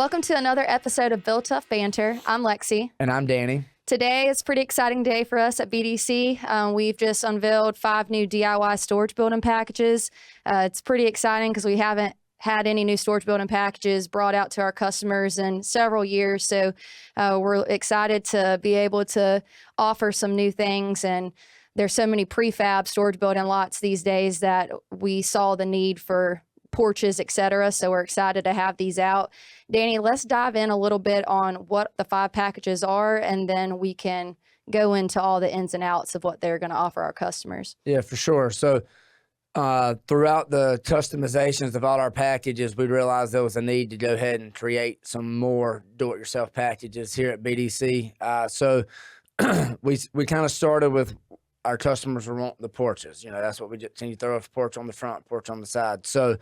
Welcome to another episode of Built Tough Banter. I'm Lexi. And I'm Danny. Today is a pretty exciting day for us at BDC. We've just unveiled 5 new DIY storage building packages. It's pretty exciting because we haven't had any new storage building packages brought out to our customers in several years. So we're excited to be able to offer some new things. And there's so many prefab storage building lots these days that we saw the need for porches, etc. So we're excited to have these out. Danny, let's dive in a little bit on what the 5 packages are, and then we can go into all the ins and outs of what they're going to offer our customers. Yeah, for sure. So throughout the customizations of all our packages, we realized there was a need to go ahead and create some more do-it-yourself packages here at BDC. So we kind of started with our customers were wanting the porches. That's what we did. Can you throw a porch on the front, porch on the side? So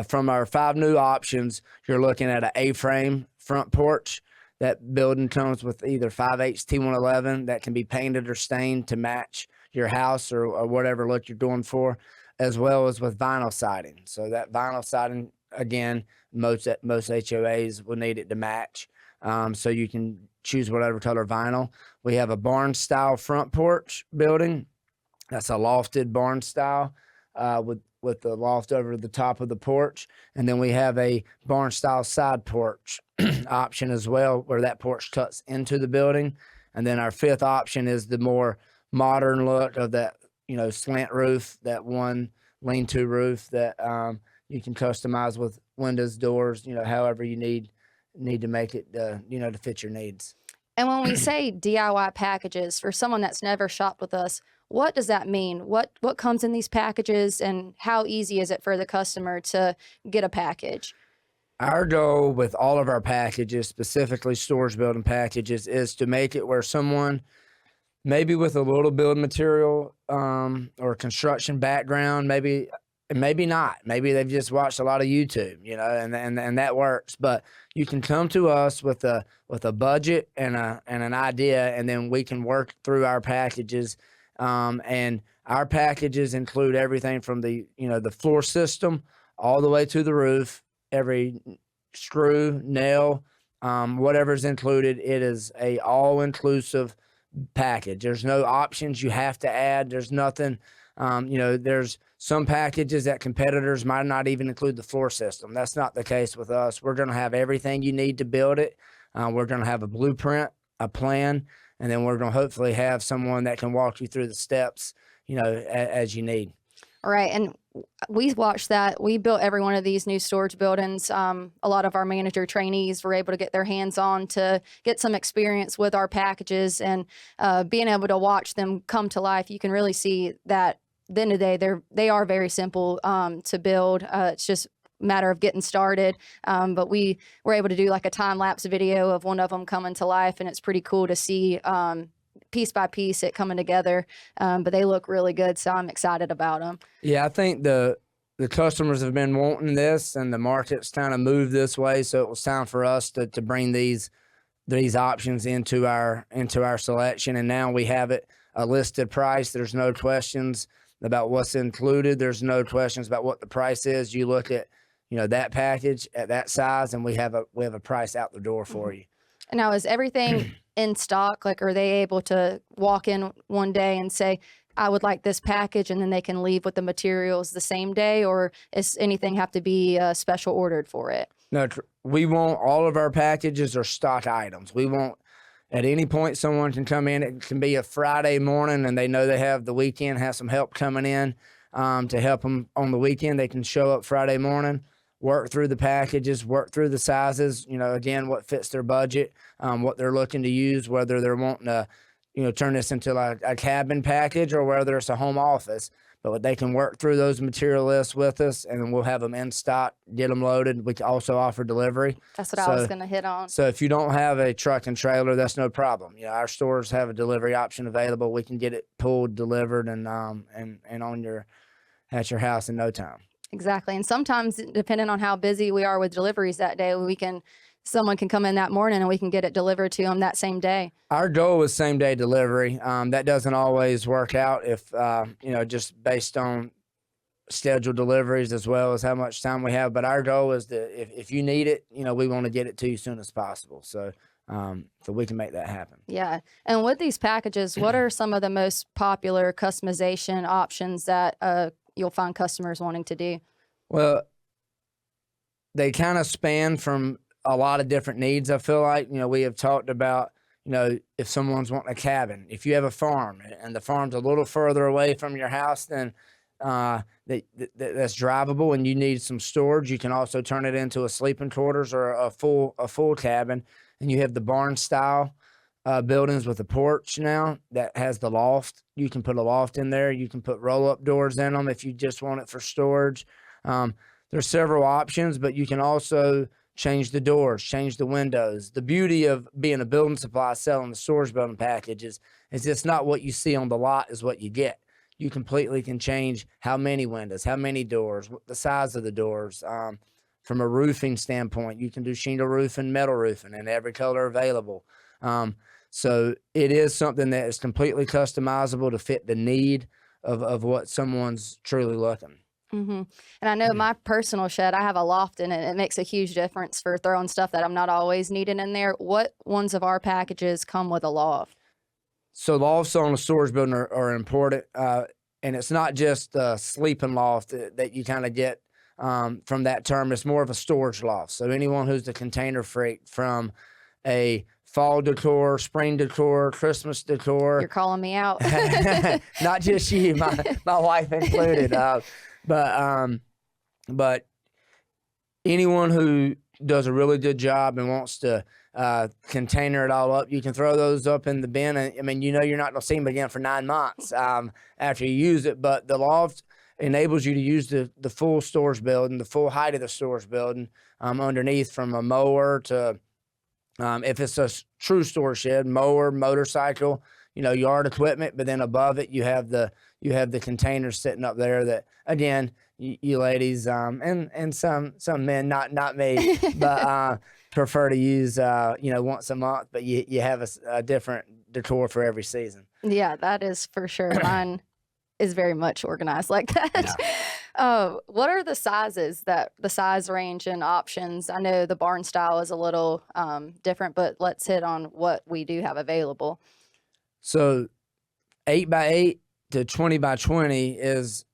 from our 5 new options, you're looking at an A-frame front porch. That building comes with either 5/8 T111 that can be painted or stained to match your house or whatever look you're doing for, as well as with vinyl siding. So that vinyl siding, again, most HOAs will need it to match. So you can choose whatever color vinyl. We have a barn style front porch building. That's a lofted barn style with the loft over the top of the porch. And then we have a barn style side porch option as well, where that porch cuts into the building. And then our 5th option is the more modern look of that, slant roof, that one lean-to roof that you can customize with windows, doors, however you need to make it, to fit your needs. And when we say DIY packages, for someone that's never shopped with us, what does that mean? What comes in these packages, and how easy is it for the customer to get a package? Our goal with all of our packages, specifically storage building packages, is to make it where someone, maybe with a little building material or construction background, maybe not. Maybe they've just watched a lot of YouTube, and that works. But you can come to us with a budget and an idea, and then we can work through our packages. And our packages include everything from the floor system all the way to the roof, every screw, nail, whatever's included. It is a all-inclusive package. There's no options you have to add. There's nothing. There's some packages that competitors might not even include the floor system. That's not the case with us. We're going to have everything you need to build it. We're going to have a blueprint, a plan, and then we're going to hopefully have someone that can walk you through the steps, as you need. All right. And we watched that. We built every one of these new storage buildings. A lot of our manager trainees were able to get their hands on to get some experience with our packages, and being able to watch them come to life. You can really see that at the end of the day, they are very simple to build. It's just a matter of getting started. But we were able to do like a time-lapse video of one of them coming to life, and it's pretty cool to see piece by piece it coming together. But they look really good, so I'm excited about them. Yeah, I think the customers have been wanting this, and the market's kind of moved this way, so it was time for us to bring these options into our selection. And now we have it a listed price. There's no questions about what's included. There's no questions about what the price is. You look at that package at that size, and we have a price out the door for you. And now, is everything in stock? Like, are they able to walk in one day and say, I would like this package, and then they can leave with the materials the same day, or does anything have to be special ordered for it? No, we want all of our packages are stock items. We want at any point someone can come in. It can be a Friday morning and they know they have the weekend, have some help coming in to help them on the weekend. They can show up Friday morning, work through the packages, work through the sizes, again, what fits their budget, what they're looking to use, whether they're wanting to, turn this into like a cabin package or whether it's a home office. But they can work through those material lists with us, and then we'll have them in stock, get them loaded. We can also offer delivery. That's what I was going to hit on. So if you don't have a truck and trailer, that's no problem. Our stores have a delivery option available. We can get it pulled, delivered, and at your house in no time. Exactly. And sometimes, depending on how busy we are with deliveries that day, someone can come in that morning and we can get it delivered to them that same day. Our goal is same day delivery. That doesn't always work out if, just based on schedule deliveries as well as how much time we have. But our goal is if you need it, we want to get it to you as soon as possible. So we can make that happen. Yeah. And with these packages, what are some of the most popular customization options that you'll find customers wanting to do? Well, they kind of span from a lot of different needs. I feel like, we have talked about, if someone's wanting a cabin, if you have a farm and the farm's a little further away from your house, then that's drivable and you need some storage, you can also turn it into a sleeping quarters or a full cabin. And you have the barn style buildings with a porch now that has the loft. You can put a loft in there. You can put roll-up doors in them if you just want it for storage. There's several options, but you can also change the doors, change the windows. The beauty of being a building supply selling the storage building packages is it's not what you see on the lot is what you get. You completely can change how many windows, how many doors, the size of the doors. From a roofing standpoint, you can do shingle roofing, metal roofing, and every color available. So it is something that is completely customizable to fit the need of what someone's truly looking. Mm-hmm. And I know my personal shed, I have a loft in it. It makes a huge difference for throwing stuff that I'm not always needing in there. What ones of our packages come with a loft? So lofts on a storage building are important. And it's not just a sleeping loft that you kind of get from that term. It's more of a storage loft. So anyone who's a container freak, from a fall decor, spring decor, Christmas decor. You're calling me out. Not just you, my wife included. But anyone who does a really good job and wants to container it all up, you can throw those up in the bin. I mean, you're not going to see them again for 9 months after you use it. But the loft enables you to use the full storage building, the full height of the storage building underneath, from a mower to, if it's a true storage shed, mower, motorcycle, yard equipment. But then above it, you have the containers sitting up there that, again, you ladies and some men, not me, but prefer to use once a month. But you have a different decor for every season. Yeah, that is for sure. Mine is very much organized like that. Yeah. What are the size range and options? I know the barn style is a little different, but let's hit on what we do have available. So 8x8 to 20x20 is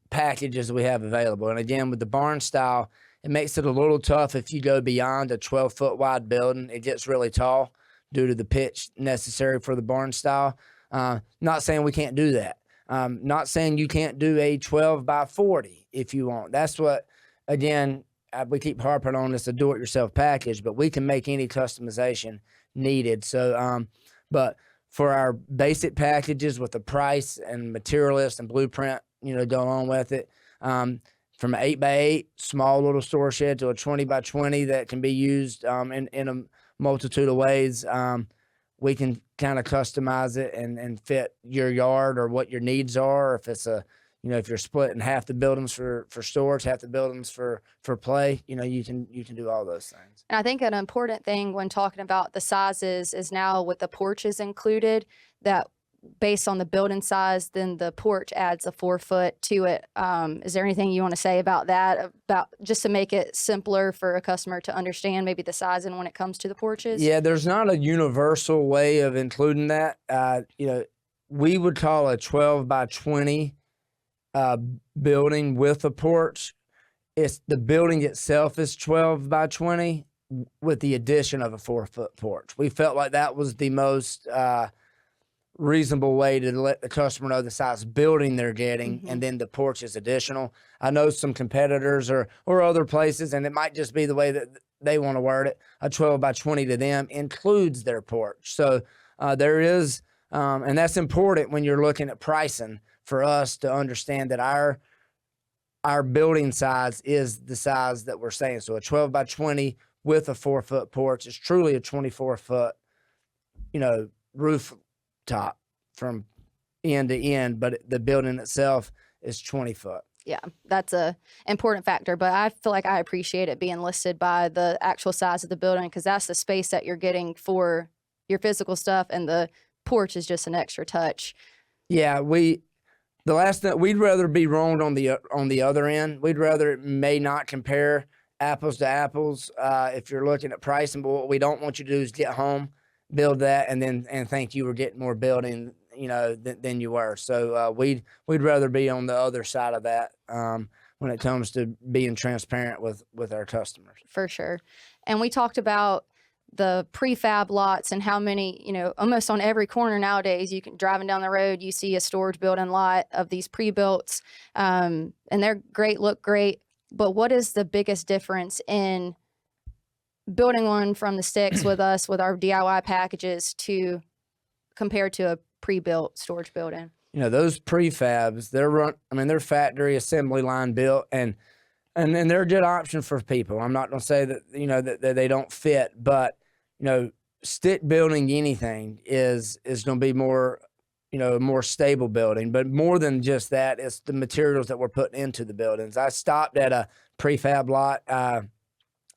packages we have available. And again, with the barn style, it makes it a little tough if you go beyond a 12-foot wide building. It gets really tall due to the pitch necessary for the barn style. Not saying we can't do that. Not saying you can't do a 12x40 if you want. That's what, again, we keep harping on this, a do-it-yourself package, but we can make any customization needed. So, but for our basic packages with the price and material list and blueprint, going on with it, from an 8x8 small little storage shed to a 20x20 that can be used in a multitude of ways, we can kind of customize it and fit your yard or what your needs are. Or if it's if you're splitting half the buildings for storage, half the buildings for play, you can do all those things. And I think an important thing when talking about the sizes is now with the porches included, that based on the building size, then the porch adds a 4-foot to it. Is there anything you want to say about that, about just to make it simpler for a customer to understand maybe the sizing when it comes to the porches? Yeah, there's not a universal way of including that. We would call a 12x20 building with a porch. It's the building itself is 12x20 with the addition of a 4-foot porch. We felt like that was the most reasonable way to let the customer know the size building they're getting, and then the porch is additional. I know some competitors or other places, and it might just be the way that they want to word it, a 12x20 to them includes their porch. So there is, and that's important when you're looking at pricing, for us to understand that our building size is the size that we're saying. So a 12x20 with a 4-foot porch is truly a 24-foot, roof top from end to end, but the building itself is 20 foot. Yeah, that's a important factor, but I feel like I appreciate it being listed by the actual size of the building, because that's the space that you're getting for your physical stuff, and the porch is just an extra touch. Yeah, the last thing, we'd rather be wronged on the other end. We'd rather it may not compare apples to apples if you're looking at pricing. But what we don't want you to do is get home, build that, and think you were getting more building, than you were. So we'd rather be on the other side of that when it comes to being transparent with our customers. For sure. And we talked about the prefab lots and how many, almost on every corner nowadays, you can driving down the road, you see a storage building lot of these pre-builts, and they're great, look great. But what is the biggest difference in building one from the sticks with us, with our DIY packages, compared to a pre-built storage building? Those prefabs, they're factory assembly line built, and they're a good option for people. I'm not going to say that, that they don't fit, but, stick building anything is going to be more, more stable building. But more than just that, it's the materials that we're putting into the buildings. I stopped at a prefab lot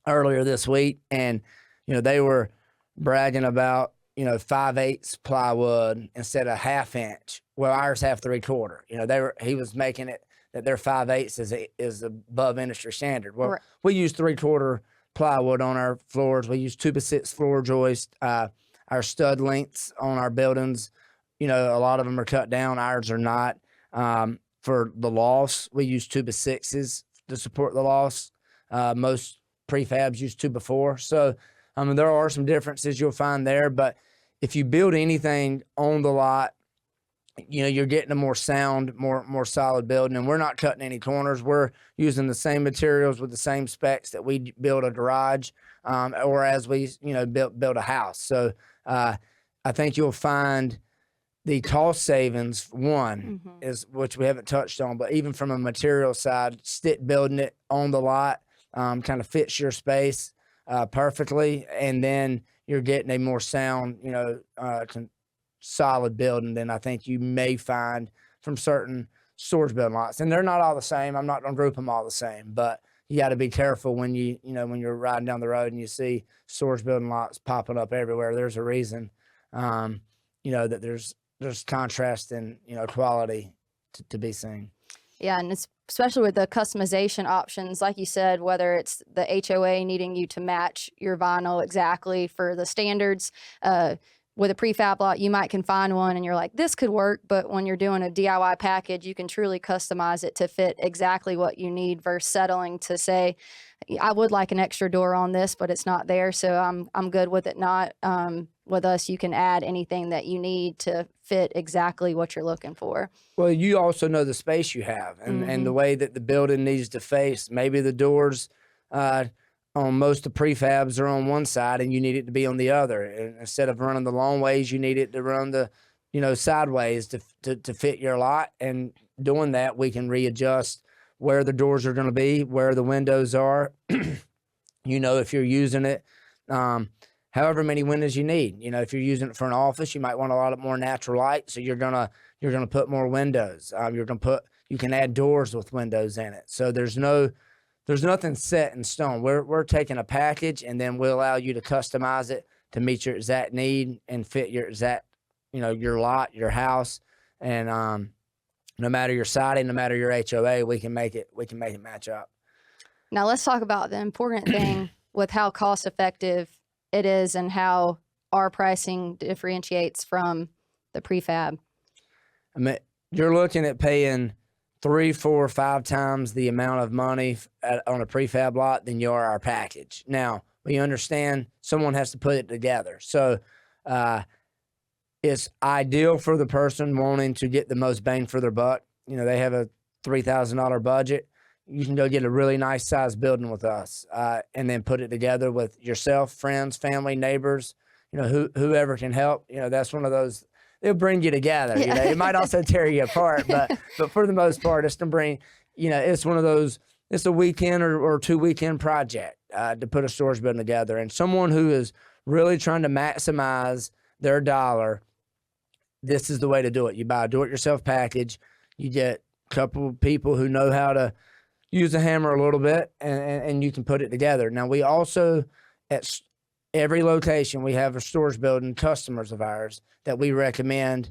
earlier this week, and, they were bragging about, 5/8 plywood instead of 1/2 inch. Well, ours have 3/4. He was making it that their 5/8 is above industry standard. Well, Right. We use 3/4 plywood on our floors. We use 2x6 floor joist. Our stud lengths on our buildings, a lot of them are cut down. Ours are not. For the loss, we use 2x6s to support the loss. Most prefabs use 2x4. So, there are some differences you'll find there. But if you build anything on the lot, you're getting a more sound, more solid building, and we're not cutting any corners. We're using the same materials with the same specs that we build a garage, or as we, build a house. So, I think you'll find the cost savings, is, which we haven't touched on, but even from a material side, stick building it on the lot, kind of fits your space, perfectly. And then you're getting a more sound, solid building than I think you may find from certain storage building lots. And they're not all the same. I'm not going to group them all the same, but you got to be careful when when you're riding down the road and you see storage building lots popping up everywhere. There's a reason, that there's contrast and, quality to be seen. Yeah, and it's especially with the customization options, like you said, whether it's the HOA needing you to match your vinyl exactly for the standards. With a prefab lot, you might can find one and you're like, this could work. But when you're doing a DIY package, you can truly customize it to fit exactly what you need versus settling to say, I would like an extra door on this, but it's not there. So I'm good with it not. With us, you can add anything that you need to fit exactly what you're looking for. Well, you also know the space you have and the way that the building needs to face. Maybe the doors on most of the prefabs are on one side and you need it to be on the other. And instead of running the long ways, you need it to run the, sideways to fit your lot. And doing that, we can readjust where the doors are going to be, where the windows are, if you're using it, however many windows you need. If you're using it for an office, you might want a lot more natural light. So you're going to put more windows. You can add doors with windows in it. So there's nothing set in stone. We're taking a package and then we'll allow you to customize it to meet your exact need and fit your exact, your lot, your house. And no matter your siding, no matter your HOA, we can make it match up. Now let's talk about the important thing with how cost effective it is and how our pricing differentiates from the prefab. You're looking at paying 3, 4, 5 times the amount of money on a prefab lot than you are our package. Now, we understand someone has to put it together. So it's ideal for the person wanting to get the most bang for their buck. They have a $3,000 budget. You can go get a really nice sized building with us and then put it together with yourself, friends, family, neighbors, whoever can help. That's one of those. It'll bring you together. It might also tear you apart, but for the most part, it's to bring. It's one of those. It's a weekend or 2 weekend project to put a storage building together. And someone who is really trying to maximize their dollar, this is the way to do it. You buy a do-it-yourself package. You get a couple of people who know how to use a hammer a little bit, and you can put it together. Now, we also at every location, we have a storage building customers of ours that we recommend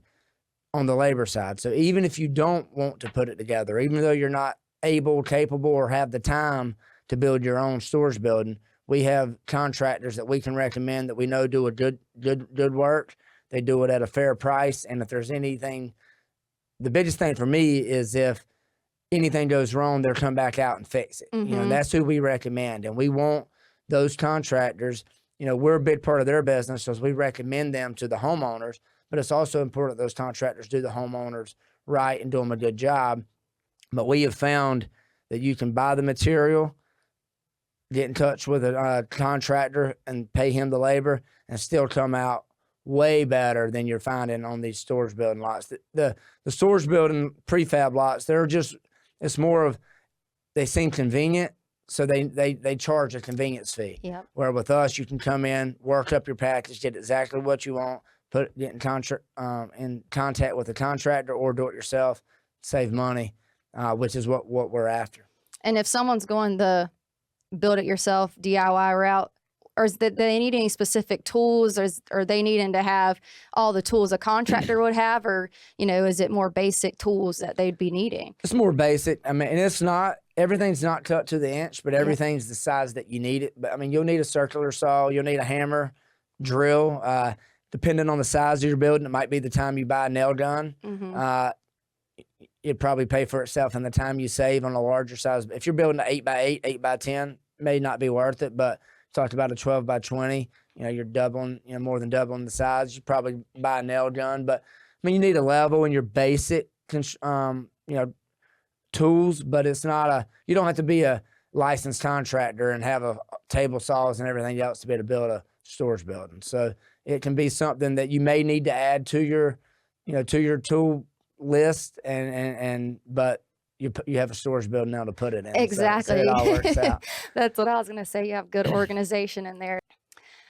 on the labor side. So even if you don't want to put it together, even though you're not able, capable, or have the time to build your own storage building, we have contractors that we can recommend that we know do a good work. They do it at a fair price. And if there's anything, the biggest thing for me is if anything goes wrong, they'll come back out and fix it. You know, that's who we recommend. And we want those contractors, you know, we're a big part of their business, so we recommend them to the homeowners, but it's also important that those contractors do the homeowners right and do them a good job. But we have found that you can buy the material, get in touch with a contractor and pay him the labor and still come out way better than you're finding on these storage building lots. The storage building prefab lots, it's more of, they seem convenient, so they charge a convenience fee. Yep. Where with us, you can come in, work up your package, get exactly what you want, get in contact with the contractor or do it yourself, save money, which is what we're after. And if someone's going the build it yourself DIY route, or is that they need any specific tools, or are they needing to have all the tools a contractor would have, or, you know, is it more basic tools that they'd be needing? It's more basic. I mean, and it's not, everything's not cut to the inch, but everything's the size that you need it. But I mean, you'll need a circular saw, you'll need a hammer, drill, depending on the size of your building. It might be the time you buy a nail gun. It'd probably pay for itself in the time you save on a larger size. If you're building an 8x8, 8x10, may not be worth it, but talked about a 12x20, you know, you're doubling, you know, more than doubling the size. You probably buy a nail gun, but I mean, you need a level and your basic, you know, tools, but it's not you don't have to be a licensed contractor and have a table saws and everything else to be able to build a storage building. So it can be something that you may need to add to your, you know, to your tool list, but you have a storage building now to put it in. Exactly. So it all works out. That's what I was going to say. You have good organization in there.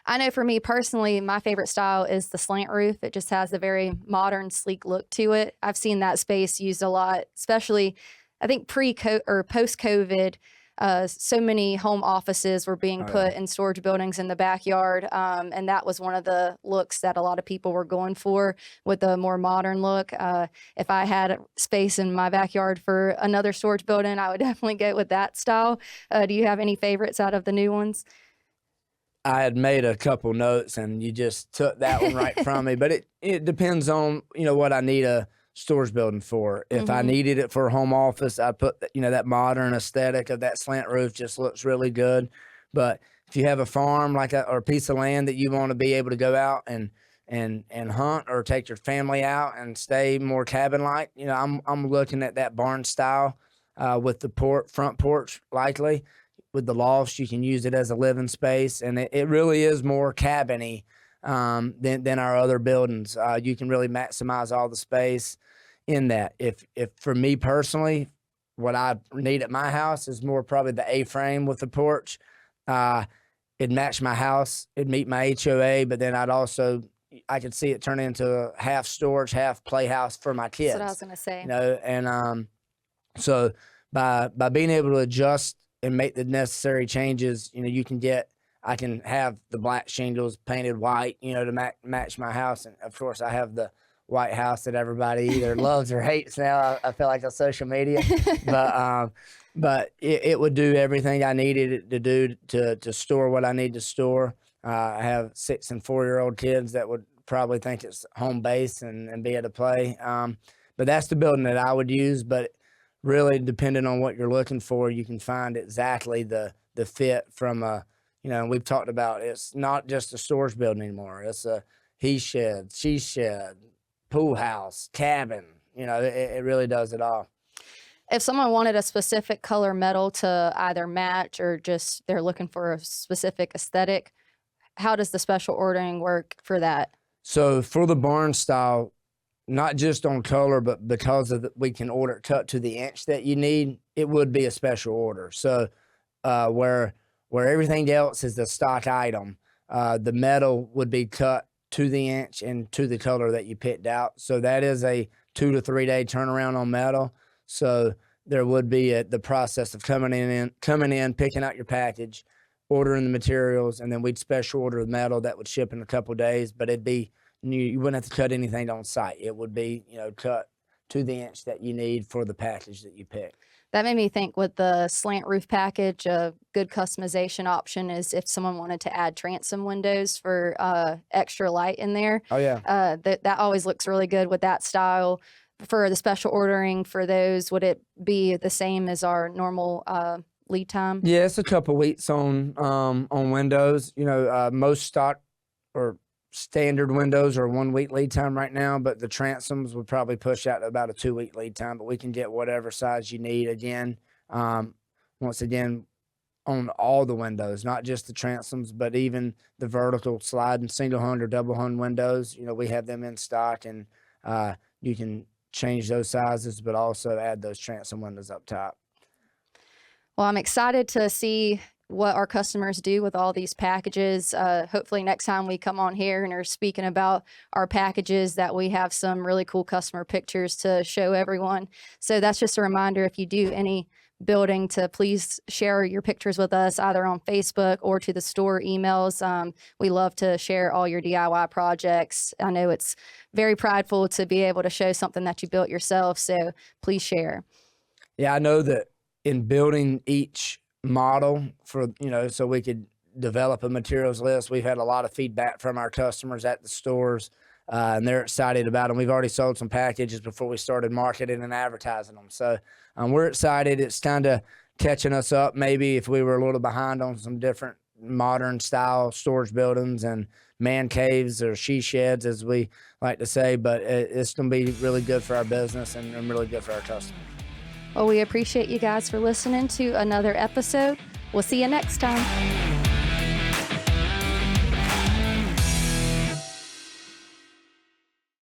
I know for me personally, my favorite style is the slant roof. It just has a very modern, sleek look to it. I've seen that space used a lot, especially I think post-COVID. So many home offices were being put in storage buildings in the backyard. And that was one of the looks that a lot of people were going for, with a more modern look. If I had space in my backyard for another storage building, I would definitely go with that style. Do you have any favorites out of the new ones? I had made a couple notes and you just took that one right from me, but it depends on, you know, what I need a storage building for. If I needed it for a home office, I put, you know, that modern aesthetic of that slant roof just looks really good. But if you have a farm or a piece of land that you want to be able to go out and hunt, or take your family out and stay more cabin-like, you know, I'm looking at that barn style with the front porch, likely with the lofts. You can use it as a living space, and it really is more cabin-y than our other buildings. You can really maximize all the space in that. If for me personally, what I need at my house is more probably the A-frame with the porch. It'd match my house, it'd meet my HOA, but then I could see it turn into a half storage, half playhouse for my kids. That's what I was going to say. You know, and so by being able to adjust and make the necessary changes, you know, I can have the black shingles painted white, you know, to match my house. And of course I have the white house that everybody either loves or hates now. I feel like on social media, but it would do everything I needed it to do to store what I need to store. I have 6 and 4-year-old kids that would probably think it's home base and be able to play. But that's the building that I would use. But really, depending on what you're looking for, you can find exactly the fit from you know, we've talked about, it's not just a storage building anymore. It's a he shed, she shed, pool house, cabin. You know, it really does it all. If someone wanted a specific color metal to either match, or just they're looking for a specific aesthetic, how does the special ordering work for that? So for the barn style, not just on color, but because we can order it cut to the inch that you need, it would be a special order. So where everything else is the stock item, the metal would be cut to the inch and to the color that you picked out. So that is a 2 to 3 day turnaround on metal. So there would be the process of coming in, picking out your package, ordering the materials, and then we'd special order the metal that would ship in a couple of days. But it'd be you wouldn't have to cut anything on site. It would be, cut to the inch that you need for the package that you pick. That made me think with the slant roof package, a good customization option is if someone wanted to add transom windows for extra light in there. Oh, yeah. That always looks really good with that style. For the special ordering for those, would it be the same as our normal lead time? Yeah, it's a couple weeks on windows. Most stock or standard windows are 1 week lead time right now, but the transoms would probably push out to about a 2 week lead time. But we can get whatever size you need. Again, once again, on all the windows, not just the transoms, but even the vertical sliding single hung or double hung windows. We have them in stock, and you can change those sizes, but also add those transom windows up top. Well, I'm excited to see what our customers do with all these packages. Hopefully next time we come on here and are speaking about our packages, that we have some really cool customer pictures to show everyone. So that's just a reminder, if you do any building, to please share your pictures with us either on Facebook or to the store emails. We love to share all your DIY projects. I know it's very prideful to be able to show something that you built yourself, so please share. Yeah, I know that in building each model for, so we could develop a materials list, we've had a lot of feedback from our customers at the stores, and they're excited about them. We've already sold some packages before we started marketing and advertising them. So we're excited. It's kind of catching us up. Maybe if we were a little behind on some different modern style storage buildings and man caves or she sheds, as we like to say, but it's going to be really good for our business and really good for our customers. Well, we appreciate you guys for listening to another episode. We'll see you next time.